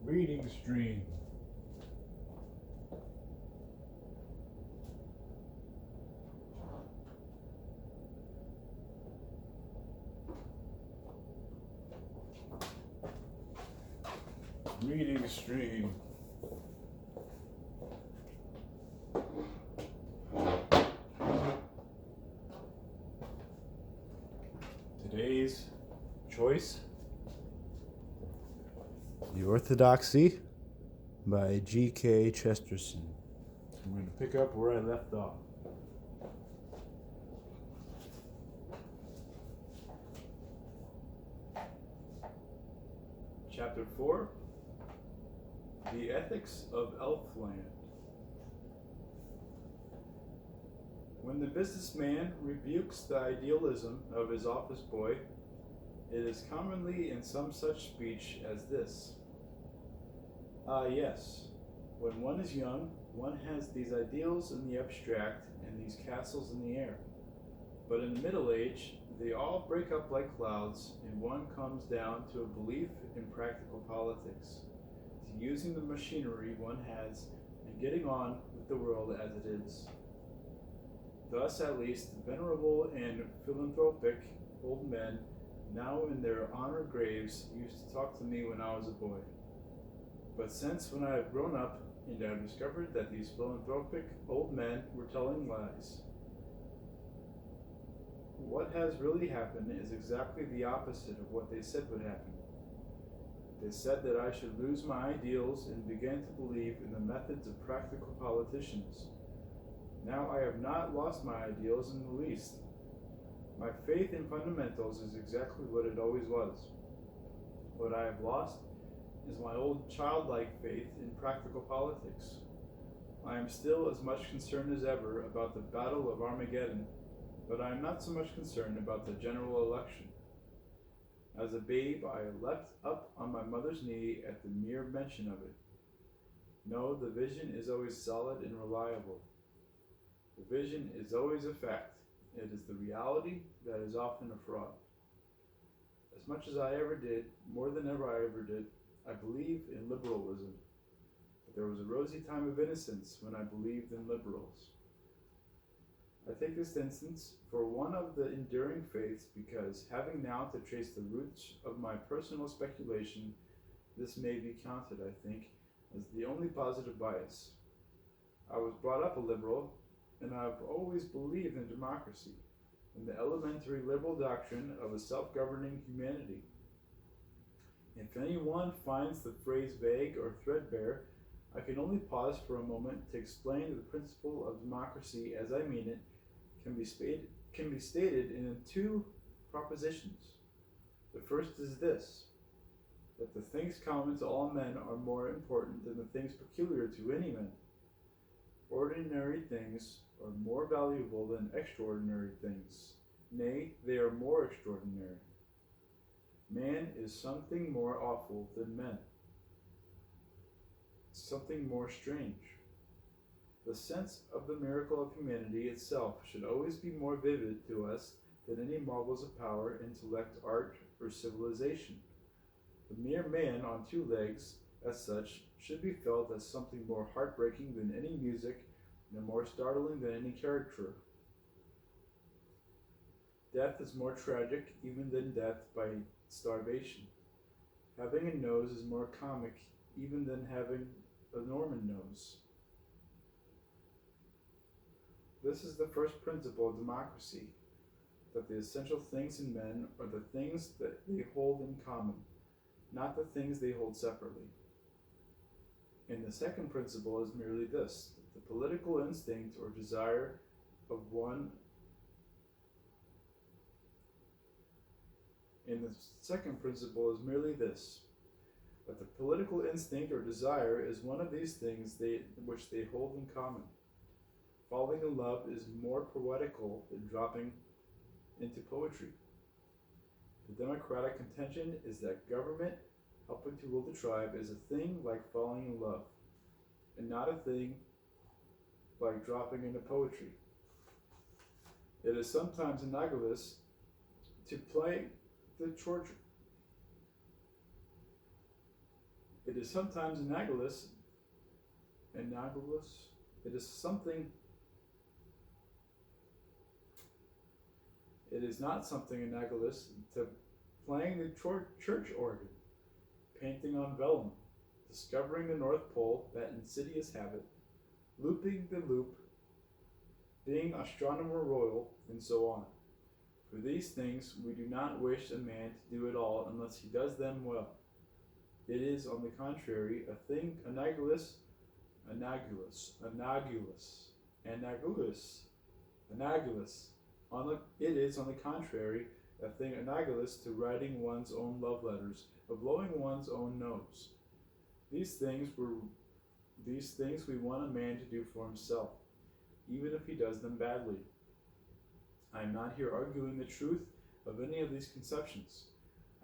Reading stream. Reading stream. Today's choice: The Orthodoxy by GK Chesterton. I'm going to pick up where I left off. Chapter 4: The Ethics of Elfland. When the businessman rebukes the idealism of his office boy, it is commonly in some such speech as this: "Ah, yes, when one is young, one has these ideals in the abstract and these castles in the air. But in the middle age, they all break up like clouds, and one comes down to a belief in practical politics, to using the machinery one has and getting on with the world as it is. Thus, at least, venerable and philanthropic old men, now in their honored graves, used to talk to me when I was a boy. But since when I have grown up, and I have discovered that these philanthropic old men were telling lies, what has really happened is exactly the opposite of what they said would happen. They said that I should lose my ideals and began to believe in the methods of practical politicians. Now I have not lost my ideals in the least. My faith in fundamentals is exactly what it always was. What I have lost is my old childlike faith in practical politics. I am still as much concerned as ever about the Battle of Armageddon, but I am not so much concerned about the general election. As a babe, I leapt up on my mother's knee at the mere mention of it. No, the vision is always solid and reliable. The vision is always a fact. It is the reality that is often a fraud. As much as I ever did, more than ever I ever did, I believe in liberalism. But there was a rosy time of innocence when I believed in liberals. I take this instance for one of the enduring faiths because, having now to trace the roots of my personal speculation, this may be counted, I think, as the only positive bias. I was brought up a liberal, and I have always believed in democracy, in the elementary liberal doctrine of a self-governing humanity. If anyone finds the phrase vague or threadbare, I can only pause for a moment to explain that the principle of democracy, as I mean it, can be stated in two propositions. The first is this: that the things common to all men are more important than the things peculiar to any man. Ordinary things are more valuable than extraordinary things. Nay, they are more extraordinary. Man is something more awful than men, something more strange. The sense of the miracle of humanity itself should always be more vivid to us than any marvels of power, intellect, art, or civilization. The mere man on two legs, as such, should be felt as something more heartbreaking than any music and more startling than any caricature. Death is more tragic even than death by starvation. Having a nose is more comic even than having a Norman nose. This is the first principle of democracy, that the essential things in men are the things that they hold in common, not the things they hold separately. And the second principle is merely this: that the political instinct or desire of one And the second principle is merely this: that the political instinct or desire is one of these things which they hold in common. Falling in love is more poetical than dropping into poetry. The democratic contention is that government, helping to rule the tribe, is a thing like falling in love, and not a thing like dropping into poetry. It is sometimes analogous to play the torture. It is sometimes analogous. It is something. It is not something analogous to playing the church organ, painting on vellum, discovering the North Pole, that insidious habit, looping the loop, being astronomer royal, and so on. For these things we do not wish a man to do at all unless he does them well. It is, on the contrary, a thing analogous. It is, on the contrary, a thing analogous to writing one's own love letters, of blowing one's own nose. These things we want a man to do for himself, even if he does them badly. I am not here arguing the truth of any of these conceptions.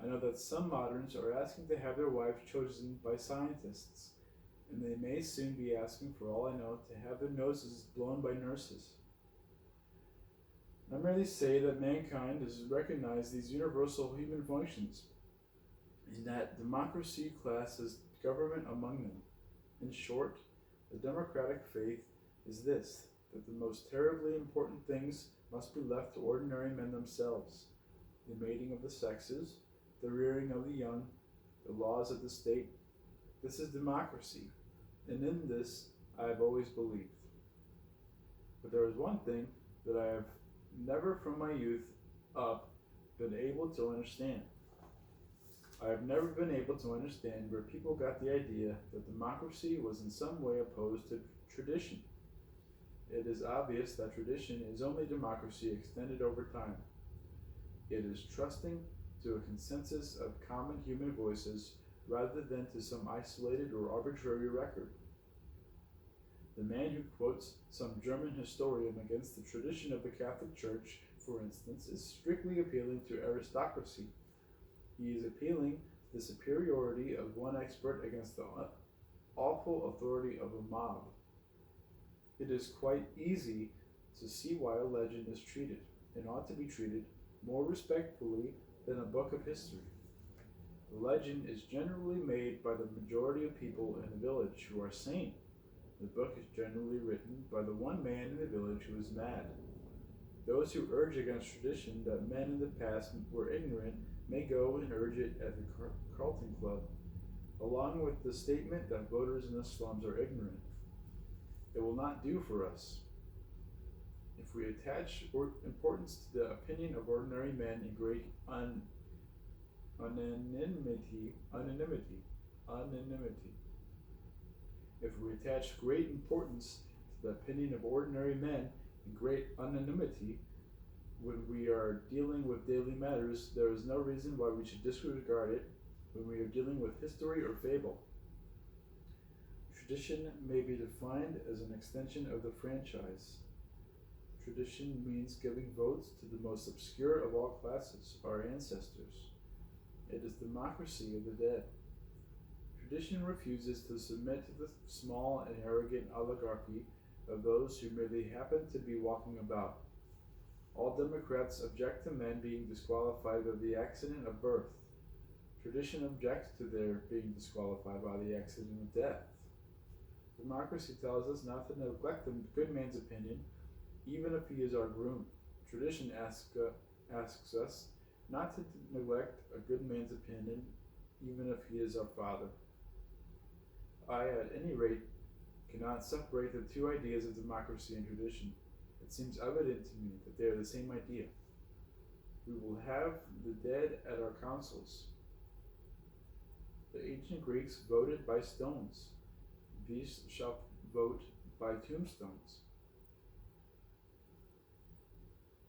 I know that some moderns are asking to have their wives chosen by scientists, and they may soon be asking, for all I know, to have their noses blown by nurses. I merely say that mankind has recognized these universal human functions, and that democracy classes government among them. In short, the democratic faith is this, that the most terribly important things must be left to ordinary men themselves: the mating of the sexes, the rearing of the young, the laws of the state. This is democracy, and in this I have always believed. But there is one thing that I have never from my youth up been able to understand. I have never been able to understand where people got the idea that democracy was in some way opposed to tradition. It is obvious that tradition is only democracy extended over time. It is trusting to a consensus of common human voices rather than to some isolated or arbitrary record. The man who quotes some German historian against the tradition of the Catholic Church, for instance, is strictly appealing to aristocracy. He is appealing to the superiority of one expert against the awful authority of a mob. It is quite easy to see why a legend is treated, and ought to be treated, more respectfully than a book of history. The legend is generally made by the majority of people in the village who are sane. The book is generally written by the one man in the village who is mad. Those who urge against tradition that men in the past were ignorant may go and urge it at the Carlton Club, along with the statement that voters in the slums are ignorant. It will not do for us. If we attach importance to the opinion of ordinary men in great anonymity. If we attach great importance to the opinion of ordinary men in great anonymity when we are dealing with daily matters, there is no reason why we should disregard it when we are dealing with history or fable. Tradition may be defined as an extension of the franchise. Tradition means giving votes to the most obscure of all classes, our ancestors. It is democracy of the dead. Tradition refuses to submit to the small and arrogant oligarchy of those who merely happen to be walking about. All Democrats object to men being disqualified by the accident of birth. Tradition objects to their being disqualified by the accident of death. Democracy tells us not to neglect the good man's opinion, even if he is our groom. Tradition asks us not to neglect a good man's opinion, even if he is our father. I, at any rate, cannot separate the two ideas of democracy and tradition. It seems evident to me that they are the same idea. We will have the dead at our councils. The ancient Greeks voted by stones. These shall vote by tombstones.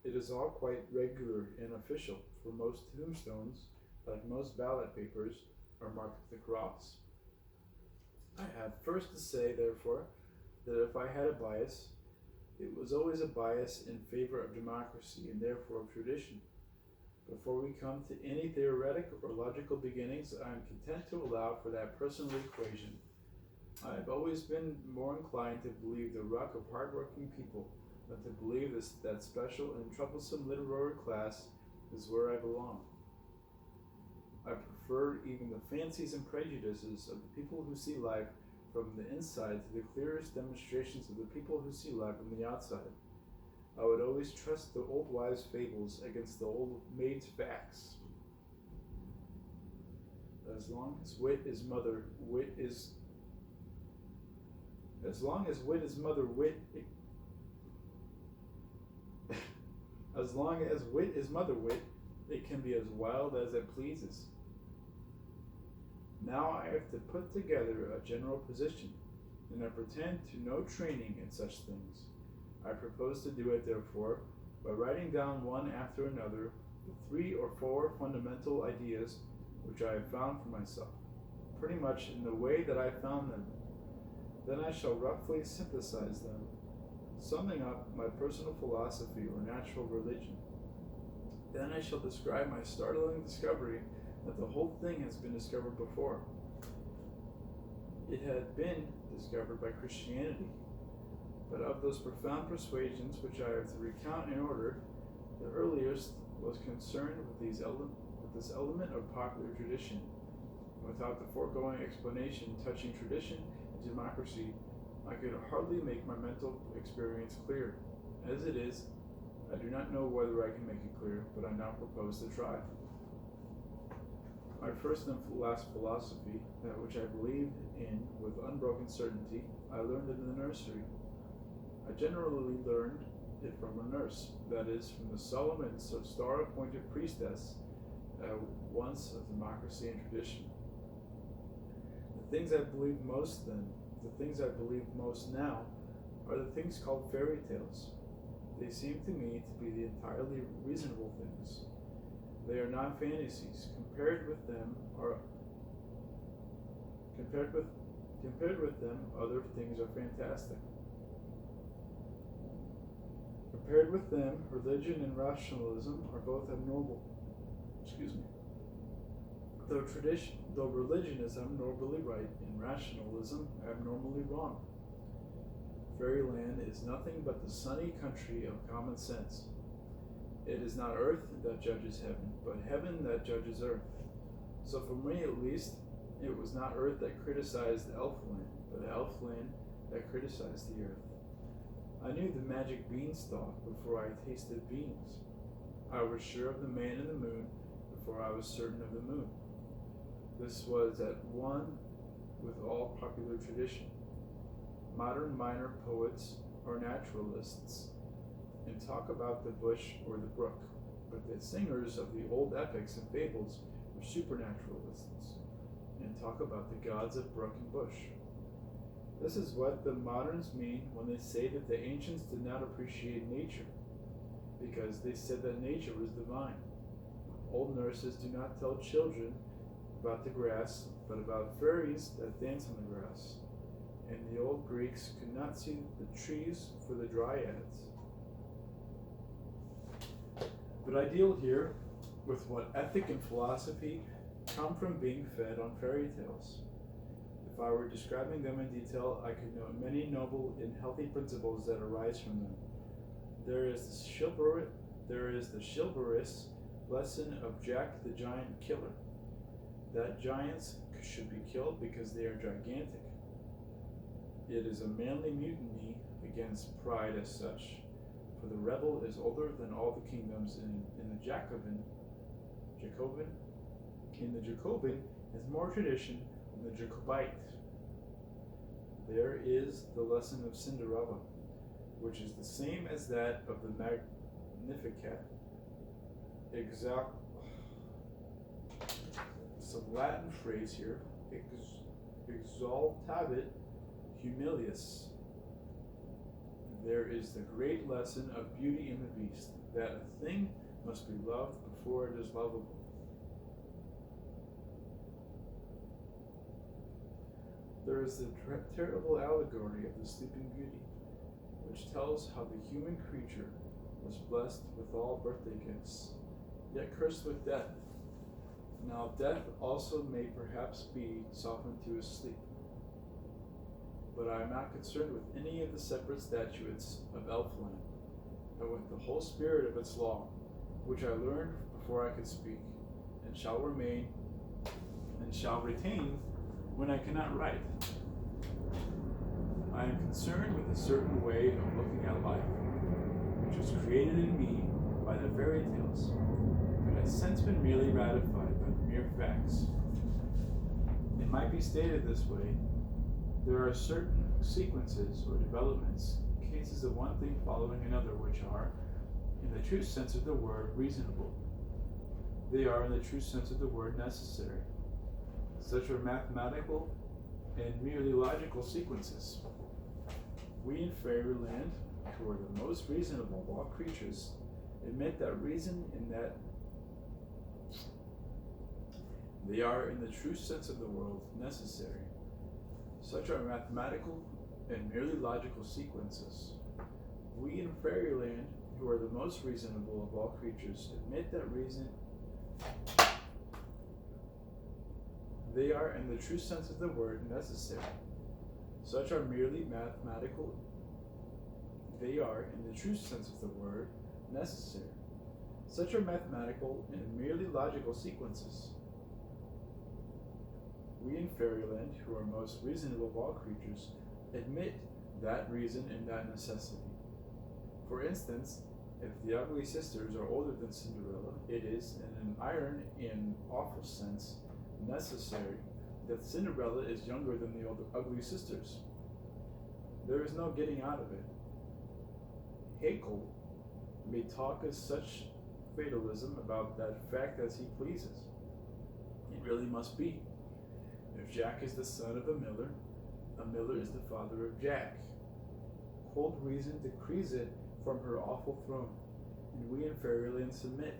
It is all quite regular and official, for most tombstones, like most ballot papers, are marked with the cross. I have first to say, therefore, that if I had a bias, it was always a bias in favor of democracy and therefore of tradition. Before we come to any theoretic or logical beginnings, I am content to allow for that personal equation. I have always been more inclined to believe the ruck of hard-working people than to believe that special and troublesome literary class is where I belong. I prefer even the fancies and prejudices of the people who see life from the inside to the clearest demonstrations of the people who see life from the outside. I would always trust the old wives' fables against the old maids' facts. As long as wit is mother wit, as long as wit, it can be as wild as it pleases. Now I have to put together a general position, and I pretend to no training in such things. I propose to do it, therefore, by writing down one after another the 3 or 4 fundamental ideas which I have found for myself, pretty much in the way that I found them. Then I shall roughly synthesize them, summing up my personal philosophy or natural religion. Then I shall describe my startling discovery that the whole thing has been discovered before. It had been discovered by Christianity, but of those profound persuasions which I have to recount in order, the earliest was concerned with this element of popular tradition. Without the foregoing explanation touching tradition and democracy, I could hardly make my mental experience clear. As it is, I do not know whether I can make it clear, but I now propose to try. My first and last philosophy, that which I believed in with unbroken certainty, I learned in the nursery. I generally learned it from a nurse, that is, from the solemn and star-appointed priestess, once of democracy and tradition. The things I believe most then, the things I believe most now, are the things called fairy tales. They seem to me to be the entirely reasonable things. They are not fantasies. Compared with them, other things are fantastic. Compared with them, religion and rationalism are both abnormal. Though religion is abnormally right and rationalism abnormally wrong. Fairyland is nothing but the sunny country of common sense. It is not earth that judges heaven, but heaven that judges earth. So for me at least, it was not earth that criticized elfland, but elfland that criticized the earth. I knew the magic beanstalk before I tasted beans. I was sure of the man in the moon before I was certain of the moon. This was at one with all popular tradition. Modern minor poets are naturalists and talk about the bush or the brook, but the singers of the old epics and fables were supernaturalists and talk about the gods of brook and bush. This is what the moderns mean when they say that the ancients did not appreciate nature, because they said that nature was divine. Old nurses do not tell children about the grass, but about fairies that dance on the grass. And the old Greeks could not see the trees for the dryads. But I deal here with what ethic and philosophy come from being fed on fairy tales. If I were describing them in detail, I could note many noble and healthy principles that arise from them. There is the chivalrous lesson of Jack the Giant Killer, that giants should be killed because they are gigantic. It is a manly mutiny against pride as such, for the rebel is older than all the kingdoms in the Jacobin has more tradition than the Jacobite. There is the lesson of Cinderella, which is the same as that of the Magnificat. Some Latin phrase here, exaltavit humilius. There is the great lesson of Beauty and the Beast, that a thing must be loved before it is lovable. There is the terrible allegory of the Sleeping Beauty, which tells how the human creature was blessed with all birthday gifts, yet cursed with death. Now death also may perhaps be softened to a sleep. But I am not concerned with any of the separate statutes of Elfland, but with the whole spirit of its law, which I learned before I could speak, and shall remain and shall retain when I cannot write. I am concerned with a certain way of looking at life, which was created in me by the fairy tales, but has since been merely ratified by the mere facts. It might be stated this way: there are certain sequences or developments, cases of one thing following another, which are, in the true sense of the word, reasonable. They are, in the true sense of the word, necessary. Such are mathematical and merely logical sequences. We in fairyland, who are the most reasonable of all creatures, admit that reason in that they are, in the true sense of the word, necessary. Such are mathematical and merely logical sequences. We in fairyland, who are the most reasonable of all creatures, admit that reason they are, in the true sense of the word, necessary. Such are merely mathematical. They are, in the true sense of the word, necessary. Such are mathematical and merely logical sequences. We in fairyland, who are most reasonable of all creatures, admit that reason and that necessity. For instance, if the ugly sisters are older than Cinderella, it is, in an iron and awful sense, necessary that Cinderella is younger than the ugly sisters. There is no getting out of it. Haeckel may talk as such fatalism about that fact as he pleases. It really must be. If Jack is the son of a miller is the father of Jack. Cold reason decrees it from her awful throne, and we in fairyland submit.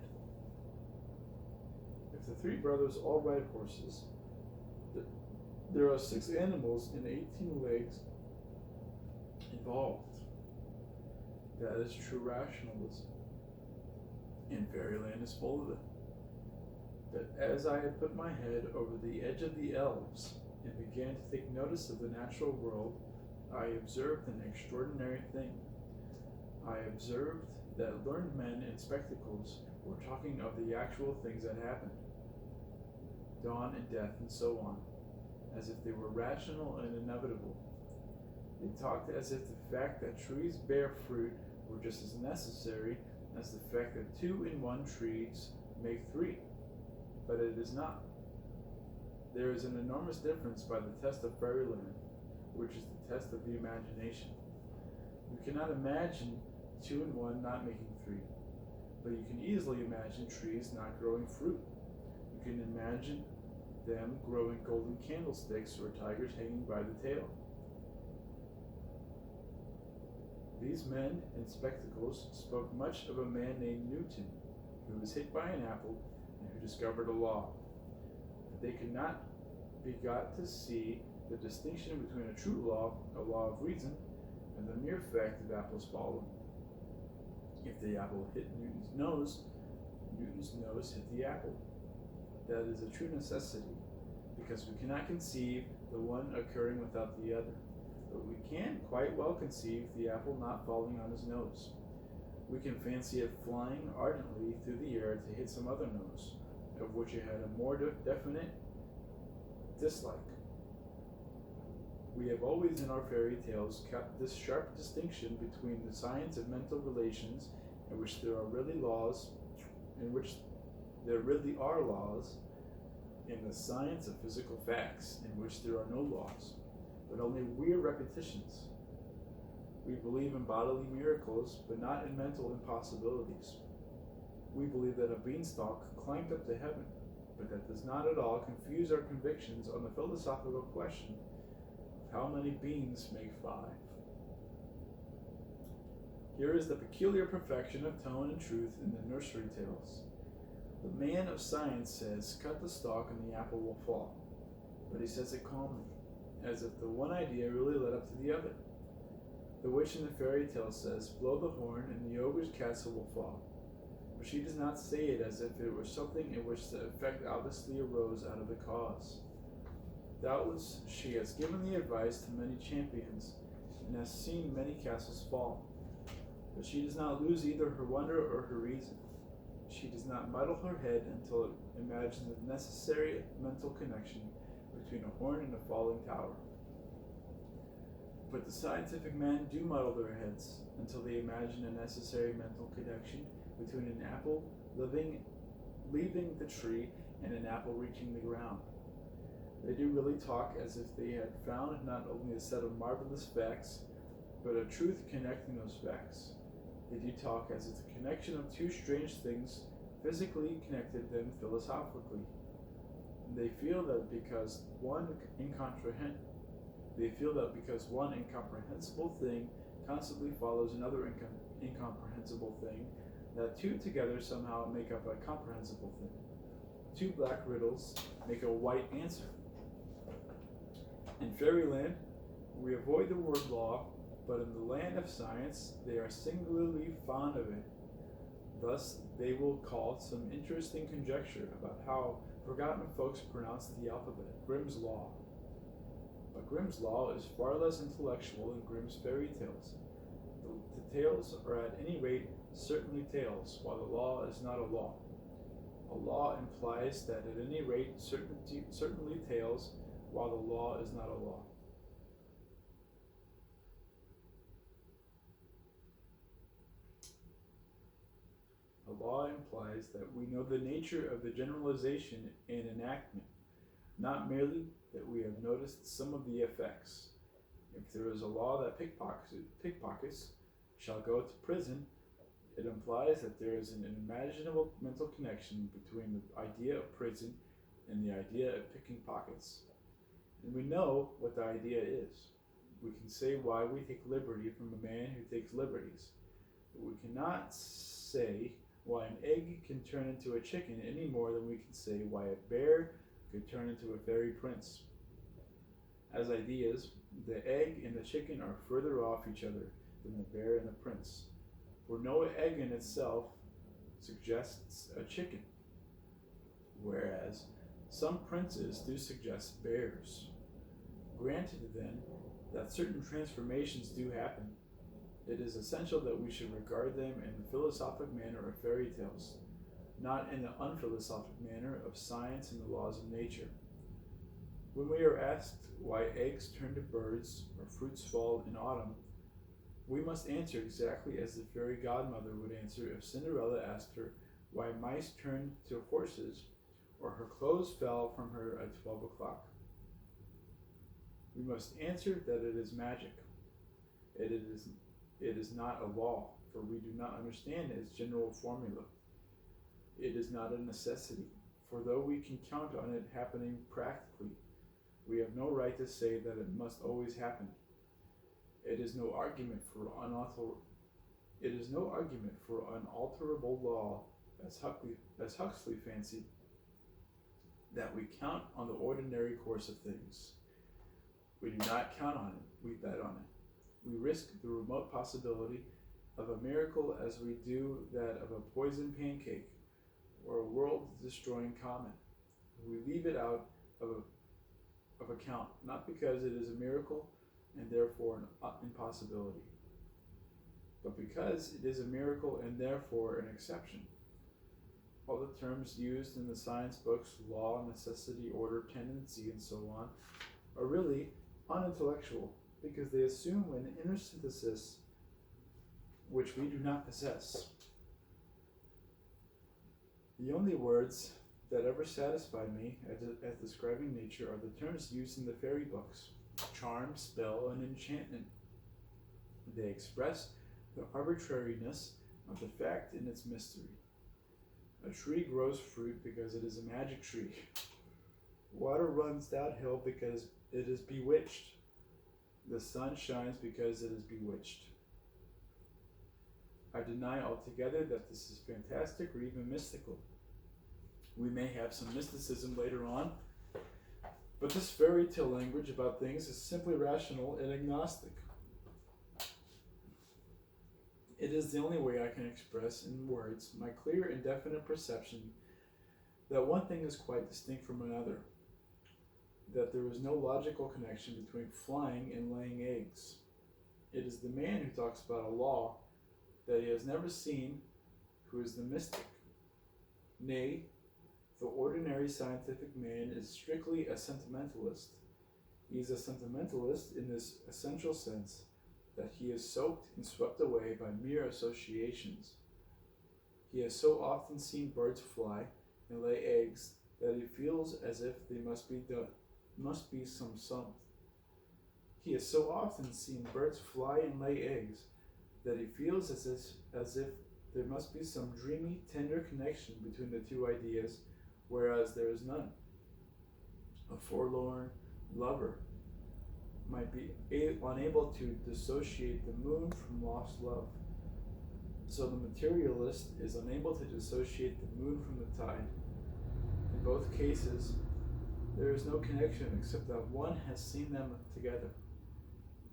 If the three brothers all ride horses, there are 6 animals and 18 legs involved. That is true rationalism, and fairyland is full of it. That as I had put my head over the edge of the elves and began to take notice of the natural world, I observed an extraordinary thing. I observed that learned men in spectacles were talking of the actual things that happened, dawn and death and so on, as if they were rational and inevitable. They talked as if the fact that trees bear fruit were just as necessary as the fact that 2 in 1 trees make 3. But it is not. There is an enormous difference by the test of fairyland, which is the test of the imagination. You cannot imagine 2 in 1 not making 3, but you can easily imagine trees not growing fruit. You can imagine them growing golden candlesticks or tigers hanging by the tail. These men in spectacles spoke much of a man named Newton, who was hit by an apple and who discovered a law. But they could not be got to see the distinction between a true law, a law of reason, and the mere fact of apples falling. If the apple hit Newton's nose hit the apple. That is a true necessity, because we cannot conceive the one occurring without the other. But we can quite well conceive the apple not falling on his nose. We can fancy it flying ardently through the air to hit some other nose, of which it had a more definite dislike. We have always in our fairy tales kept this sharp distinction between the science of mental relations, in which there are really laws, in which there really are laws, and the science of physical facts, in which there are no laws, but only weird repetitions. We believe in bodily miracles, but not in mental impossibilities. We believe that a beanstalk climbed up to heaven, but that does not at all confuse our convictions on the philosophical question of how many beans make 5. Here is the peculiar perfection of tone and truth in the nursery tales. The man of science says, cut the stalk and the apple will fall. But he says it calmly, as if the one idea really led up to the other. The witch in the fairy tale says, blow the horn and the ogre's castle will fall. But she does not say it as if it were something in which the effect obviously arose out of the cause. Doubtless she has given the advice to many champions and has seen many castles fall. But she does not lose either her wonder or her reason. she does not muddle her head until it imagines the necessary mental connection between a horn and a falling tower. But the scientific men do muddle their heads until they imagine a necessary mental connection between an apple leaving the tree and an apple reaching the ground. They do really talk as if they had found not only a set of marvelous facts, but a truth connecting those facts. They do talk as if the connection of two strange things physically connected them philosophically. They feel that because one incomprehensible thing constantly follows another incomprehensible thing, that two together somehow make up a comprehensible thing. Two black riddles make a white answer. In fairyland, we avoid the word law, but in the land of science, they are singularly fond of it. Thus, they will call some interesting conjecture about how forgotten folks pronounce the alphabet, Grimm's Law. But Grimm's Law is far less intellectual than Grimm's fairy tales. The tales are at any rate certainly tales, while the law is not a law. A law implies that at any rate certainly tales, while the law is not a law. A law implies that we know the nature of the generalization and enactment, not merely that we have noticed some of the effects. If there is a law that pickpockets shall go to prison, it implies that there is an imaginable mental connection between the idea of prison and the idea of picking pockets. And we know what the idea is. We can say why we take liberty from a man who takes liberties, but we cannot say why an egg can turn into a chicken any more than we can say why a bear could turn into a fairy prince. As ideas, the egg and the chicken are further off each other than the bear and the prince, for no egg in itself suggests a chicken, whereas some princes do suggest bears. Granted, then, that certain transformations do happen, it is essential that we should regard them in the philosophic manner of fairy tales, not in the unphilosophic manner of science and the laws of nature. When we are asked why eggs turn to birds or fruits fall in autumn, we must answer exactly as the fairy godmother would answer if Cinderella asked her why mice turned to horses or her clothes fell from her at 12 o'clock. We must answer that it is magic. It is not a law, for we do not understand its general formula. It is not a necessity, for though we can count on it happening practically, we have no right to say that it must always happen. It is no argument for unalterable law, as Huxley fancied, that we count on the ordinary course of things. We do not count on it, we bet on it. We risk the remote possibility of a miracle as we do that of a poisoned pancake or a world-destroying comet. We leave it out of account, not because it is a miracle and therefore an impossibility, but because it is a miracle and therefore an exception. All the terms used in the science books, law, necessity, order, tendency, and so on, are really unintellectual because they assume an inner synthesis which we do not possess. The only words that ever satisfy me as describing nature are the terms used in the fairy books: charm, spell, and enchantment. They express the arbitrariness of the fact in its mystery. A tree grows fruit because it is a magic tree. Water runs downhill because it is bewitched. The sun shines because it is bewitched. I deny altogether that this is fantastic or even mystical. We may have some mysticism later on, but this fairy tale language about things is simply rational and agnostic. It is the only way I can express in words my clear and definite perception that one thing is quite distinct from another, that there is no logical connection between flying and laying eggs. It is the man who talks about a law that he has never seen who is the mystic. Nay, the ordinary scientific man is strictly a sentimentalist. He is a sentimentalist in this essential sense that he is soaked and swept away by mere associations. He has so often seen birds fly and lay eggs that he feels as if they must be some. He has so often seen birds fly and lay eggs that he feels as if there must be some dreamy, tender connection between the two ideas, whereas there is none. A forlorn lover might be unable to dissociate the moon from lost love. So the materialist is unable to dissociate the moon from the tide. In both cases, there is no connection except that one has seen them together.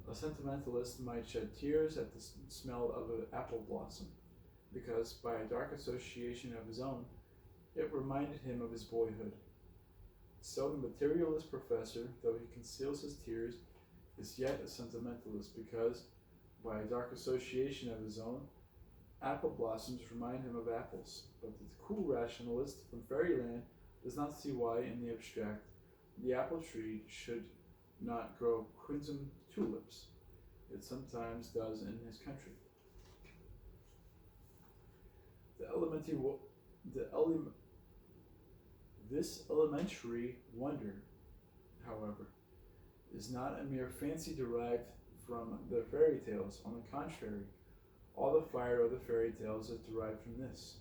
A sentimentalist might shed tears at the smell of an apple blossom, because, by a dark association of his own, it reminded him of his boyhood. So the materialist professor, though he conceals his tears, is yet a sentimentalist because, by a dark association of his own, apple blossoms remind him of apples. But the cool rationalist from fairyland does not see why, in the abstract, the apple tree should not grow crimson tulips. It sometimes does in his country. This elementary wonder, however, is not a mere fancy derived from the fairy tales. On the contrary, all the fire of the fairy tales is derived from this.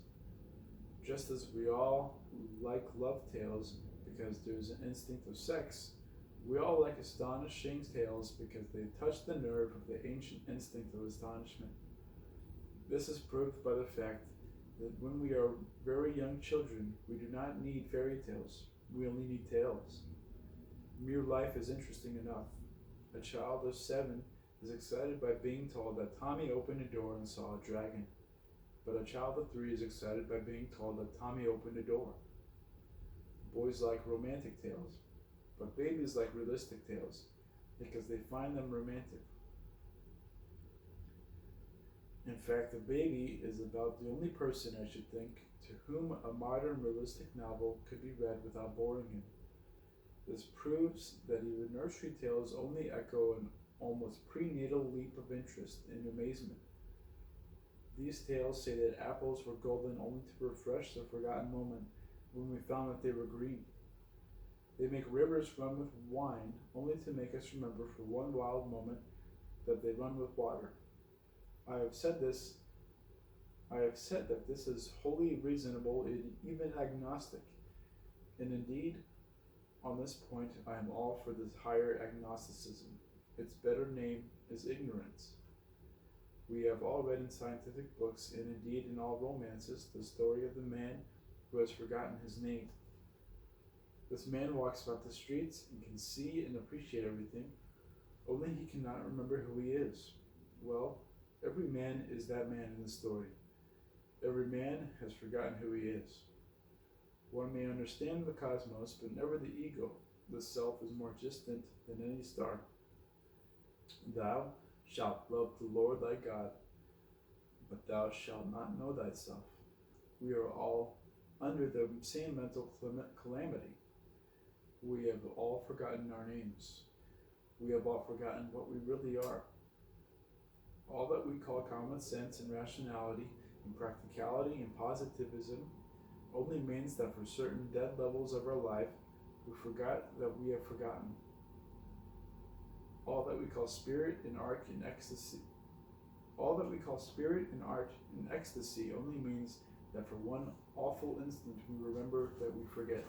Just as we all like love tales because there's an instinct of sex, we all like astonishing tales because they touch the nerve of the ancient instinct of astonishment. This is proved by the fact that when we are very young children, we do not need fairy tales. We only need tales. Mere life is interesting enough. A child of 7 is excited by being told that Tommy opened a door and saw a dragon. But a child of 3 is excited by being told that Tommy opened a door. Boys like romantic tales, but babies like realistic tales because they find them romantic. In fact, a baby is about the only person, I should think, to whom a modern realistic novel could be read without boring him. This proves that even nursery tales only echo an almost prenatal leap of interest and amazement. These tales say that apples were golden only to refresh the forgotten moment when we found that they were green. They make rivers run with wine only to make us remember for one wild moment that they run with water. I have said that this is wholly reasonable and even agnostic, and indeed, on this point, I am all for this higher agnosticism. Its better name is ignorance. We have all read in scientific books, and indeed in all romances, the story of the man who has forgotten his name. This man walks about the streets and can see and appreciate everything, only he cannot remember who he is. Well, every man is that man in the story. Every man has forgotten who he is. One may understand the cosmos, but never the ego. The self is more distant than any star. Thou shalt love the Lord thy God, but thou shalt not know thyself. We are all under the same mental calamity. We have all forgotten our names. We have all forgotten what we really are. All that we call common sense and rationality and practicality and positivism only means that for certain dead levels of our life, we forgot that we have forgotten. All that we call spirit and art and ecstasy. All that we call spirit and art and ecstasy only means that for one awful instant we remember that we forget.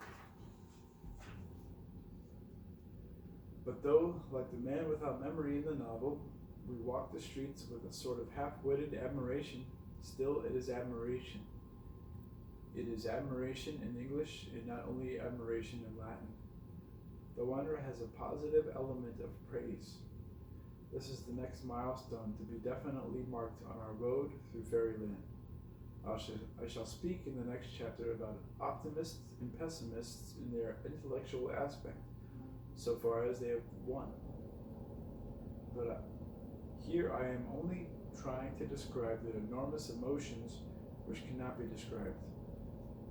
But though, like the man without memory in the novel, we walk the streets with a sort of half-witted admiration, still it is admiration. It is admiration in English and not only admiration in Latin. The wonder has a positive element of praise. This is the next milestone to be definitely marked on our road through fairyland. I shall speak in the next chapter about optimists and pessimists in their intellectual aspect, so far as they have won. But here I am only trying to describe the enormous emotions which cannot be described.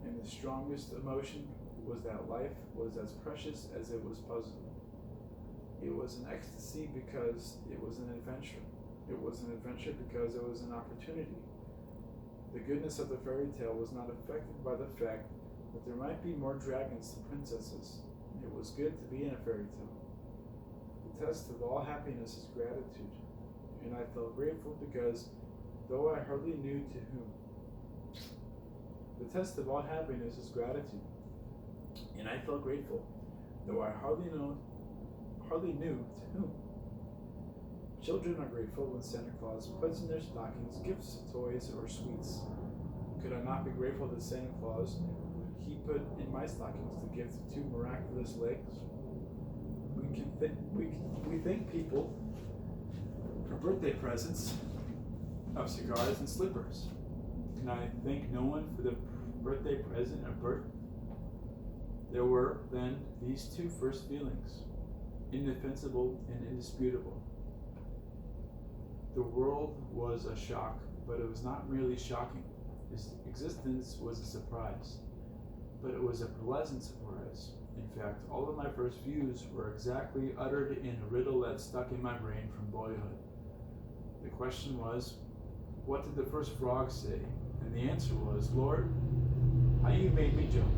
and the strongest emotion was that life was as precious as it was puzzling. It was an ecstasy because it was an adventure. It was an adventure because it was an opportunity. The goodness of the fairy tale was not affected by the fact that there might be more dragons than princesses. It was good to be in a fairy tale. The test of all happiness is gratitude, and I felt grateful because, though I hardly knew to whom, the test of all happiness is gratitude, and I felt grateful, though I hardly knew to whom. Children are grateful when Santa Claus puts in their stockings gifts, toys, or sweets. Could I not be grateful that Santa Claus he put in my stockings the gift of 2 miraculous legs? We thank people for birthday presents of cigars and slippers. Can I thank no one for the birthday present of birth? There were, then, these 2 first feelings, indefensible and indisputable. The world was a shock, but it was not merely shocking. Its existence was a surprise, but it was a pleasant surprise. In fact, all of my first views were exactly uttered in a riddle that stuck in my brain from boyhood. The question was, what did the first frog say? And the answer was, Lord, how you made me jump.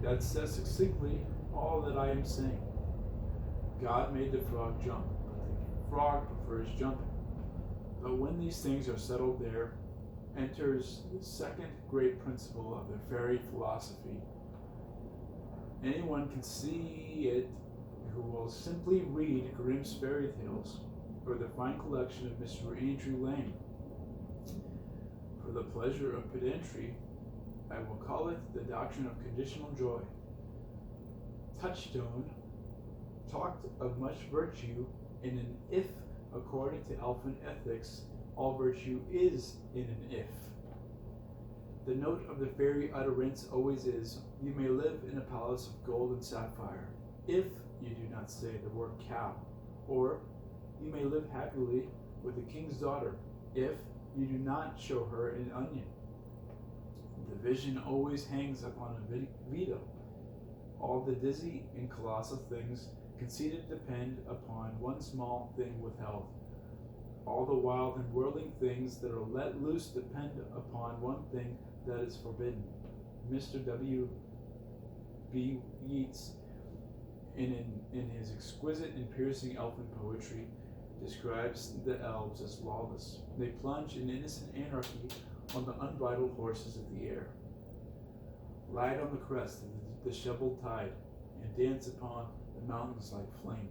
That says succinctly all that I am saying. God made the frog jump, but the frog prefers jumping. But when these things are settled, there enters the second great principle of the fairy philosophy. Anyone can see it who will simply read Grimm's fairy tales or the fine collection of Mr. Andrew Lang. For the pleasure of pedantry, I will call it the doctrine of conditional joy. Touchstone talked of much virtue in an if. According to elfin ethics, all virtue is in an if. The note of the fairy utterance always is, you may live in a palace of gold and sapphire, if you do not say the word cow, or you may live happily with the king's daughter, if you do not show her an onion. The vision always hangs upon a veto. All the dizzy and colossal things conceded depend upon one small thing withheld. All the wild and whirling things that are let loose depend upon one thing that is forbidden. Mr. W. B. Yeats, in his exquisite and piercing elfin poetry, describes the elves as lawless. They plunge in innocent anarchy on the unbridled horses of the air, ride on the crest of the disheveled tide, and dance upon the mountains like flame.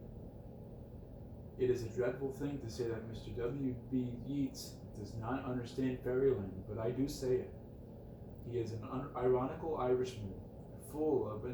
It is a dreadful thing to say that Mr. W. B. Yeats does not understand fairyland, but I do say it. He is an ironical Irishman, full of